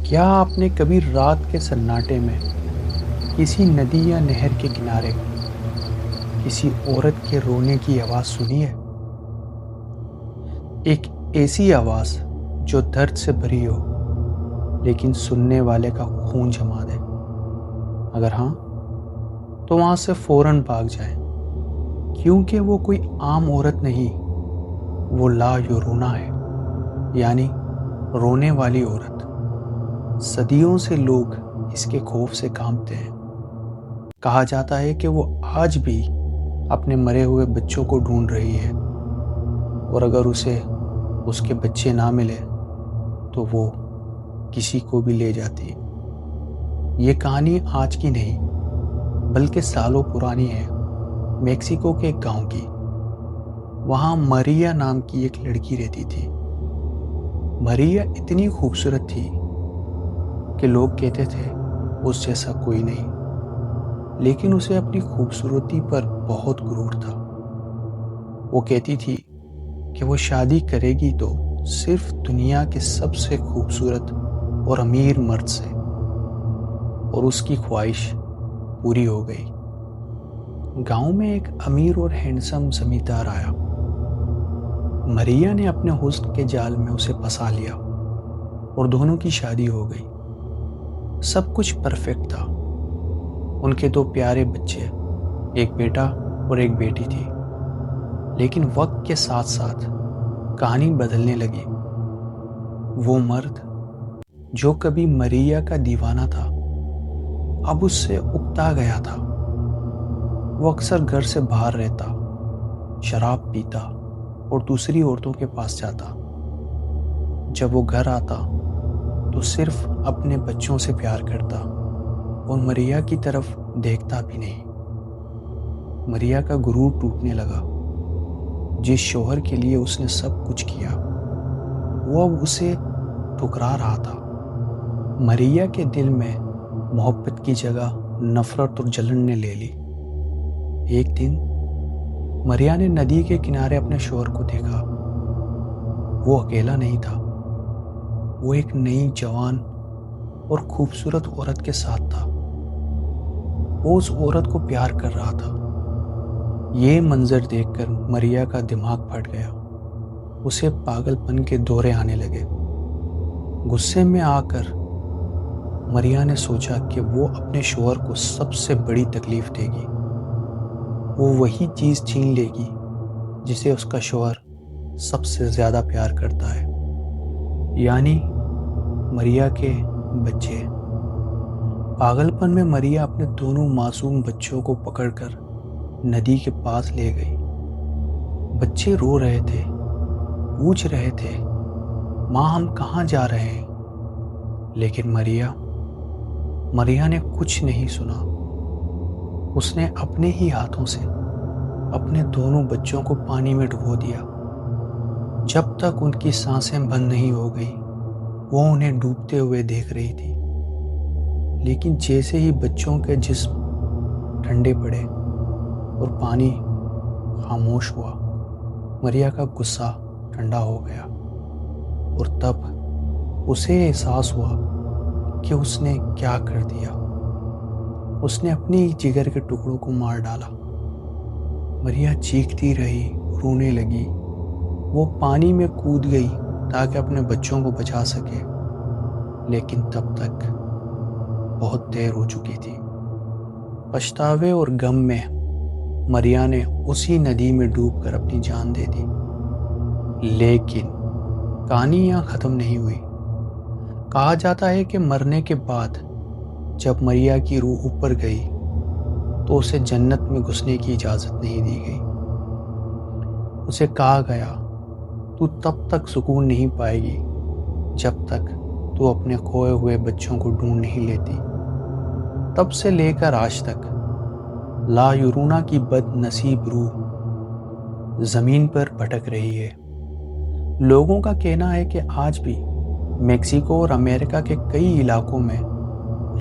کیا آپ نے کبھی رات کے سناٹے میں کسی ندی یا نہر کے کنارے کسی عورت کے رونے کی آواز سنی ہے؟ ایک ایسی آواز جو درد سے بھری ہو لیکن سننے والے کا خون جما دے۔ اگر ہاں تو وہاں سے فوراً بھاگ جائیں، کیونکہ وہ کوئی عام عورت نہیں، وہ لا یورونا ہے، یعنی رونے والی عورت۔ صدیوں سے لوگ اس کے خوف سے کانپتے ہیں۔ کہا جاتا ہے کہ وہ آج بھی اپنے مرے ہوئے بچوں کو ڈھونڈ رہی ہے، اور اگر اسے اس کے بچے نہ ملے تو وہ کسی کو بھی لے جاتی ہے۔ یہ کہانی آج کی نہیں بلکہ سالوں پرانی ہے، میکسیکو کے ایک گاؤں کی۔ وہاں ماریا نام کی ایک لڑکی رہتی تھی۔ ماریا اتنی خوبصورت تھی کہ لوگ کہتے تھے اس جیسا کوئی نہیں، لیکن اسے اپنی خوبصورتی پر بہت غرور تھا۔ وہ کہتی تھی کہ وہ شادی کرے گی تو صرف دنیا کے سب سے خوبصورت اور امیر مرد سے، اور اس کی خواہش پوری ہو گئی۔ گاؤں میں ایک امیر اور ہینڈسم زمیندار آیا۔ ماریا نے اپنے حسن کے جال میں اسے پھنسا لیا اور دونوں کی شادی ہو گئی۔ سب کچھ پرفیکٹ تھا۔ ان کے 2 پیارے بچے، ایک بیٹا اور ایک بیٹی تھی۔ لیکن وقت کے ساتھ ساتھ کہانی بدلنے لگی۔ وہ مرد جو کبھی ماریا کا دیوانہ تھا اب اس سے اکتا گیا تھا۔ وہ اکثر گھر سے باہر رہتا، شراب پیتا اور دوسری عورتوں کے پاس جاتا۔ جب وہ گھر آتا تو صرف اپنے بچوں سے پیار کرتا اور ماریا کی طرف دیکھتا بھی نہیں۔ ماریا کا غرور ٹوٹنے لگا۔ جس شوہر کے لیے اس نے سب کچھ کیا وہ اب اسے ٹھکرا رہا تھا۔ ماریا کے دل میں محبت کی جگہ نفرت اور جلن نے لے لی۔ ایک دن ماریا نے ندی کے کنارے اپنے شوہر کو دیکھا۔ وہ اکیلا نہیں تھا، وہ ایک نئی جوان اور خوبصورت عورت کے ساتھ تھا۔ وہ اس عورت کو پیار کر رہا تھا۔ یہ منظر دیکھ کر ماریا کا دماغ پھٹ گیا۔ اسے پاگل پن کے دورے آنے لگے۔ غصے میں آ کر ماریا نے سوچا کہ وہ اپنے شوہر کو سب سے بڑی تکلیف دے گی۔ وہ وہی چیز چھین لے گی جسے اس کا شوہر سب سے زیادہ پیار کرتا ہے، یعنی ماریا کے بچے۔ پاگل پن میں ماریا اپنے دونوں معصوم بچوں کو پکڑ کر ندی کے پاس لے گئی۔ بچے رو رہے تھے، پوچھ رہے تھے، ماں ہم کہاں جا رہے ہیں؟ لیکن ماریا نے کچھ نہیں سنا۔ اس نے اپنے ہی ہاتھوں سے اپنے دونوں بچوں کو پانی میں ڈبو دیا۔ جب تک ان کی سانسیں بند نہیں ہو گئی وہ انہیں ڈوبتے ہوئے دیکھ رہی تھی۔ لیکن جیسے ہی بچوں کے جسم ٹھنڈے پڑے اور پانی خاموش ہوا، ماریا کا غصہ ٹھنڈا ہو گیا، اور تب اسے احساس ہوا کہ اس نے کیا کر دیا۔ اس نے اپنی جگر کے ٹکڑوں کو مار ڈالا۔ ماریا چیختی رہی، رونے لگی۔ وہ پانی میں کود گئی تاکہ اپنے بچوں کو بچا سکے، لیکن تب تک بہت دیر ہو چکی تھی۔ پچھتاوے اور غم میں ماریا نے اسی ندی میں ڈوب کر اپنی جان دے دی۔ لیکن کہانی یہاں ختم نہیں ہوئی۔ کہا جاتا ہے کہ مرنے کے بعد جب ماریا کی روح اوپر گئی تو اسے جنت میں گھسنے کی اجازت نہیں دی گئی۔ اسے کہا گیا تو تب تک سکون نہیں پائے گی جب تک تو اپنے کھوئے ہوئے بچوں کو ڈھونڈ نہیں لیتی۔ تب سے لے کر آج تک لا یورونا کی بد نصیب روح زمین پر بھٹک رہی ہے۔ لوگوں کا کہنا ہے کہ آج بھی میکسیکو اور امریکہ کے کئی علاقوں میں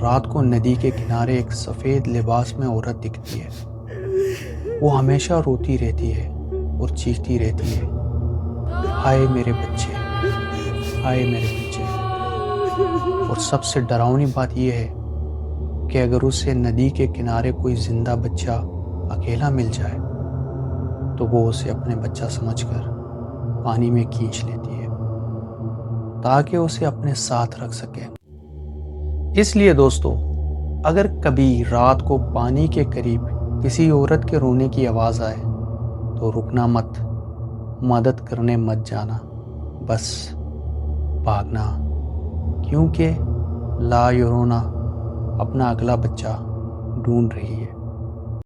رات کو ندی کے کنارے ایک سفید لباس میں عورت دکھتی ہے۔ وہ ہمیشہ روتی رہتی ہے اور چیختی رہتی ہے، ہائے میرے بچے، ہائے میرے بچے۔ اور سب سے ڈراؤنی بات یہ ہے کہ اگر اسے ندی کے کنارے کوئی زندہ بچہ اکیلا مل جائے تو وہ اسے اپنے بچہ سمجھ کر پانی میں کھینچ لیتی ہے تاکہ اسے اپنے ساتھ رکھ سکے۔ اس لیے دوستو، اگر کبھی رات کو پانی کے قریب کسی عورت کے رونے کی آواز آئے تو رکنا مت، مدد کرنے مت جانا، بس بھاگنا، کیونکہ لا یورونا اپنا اگلا بچہ ڈھونڈ رہی ہے۔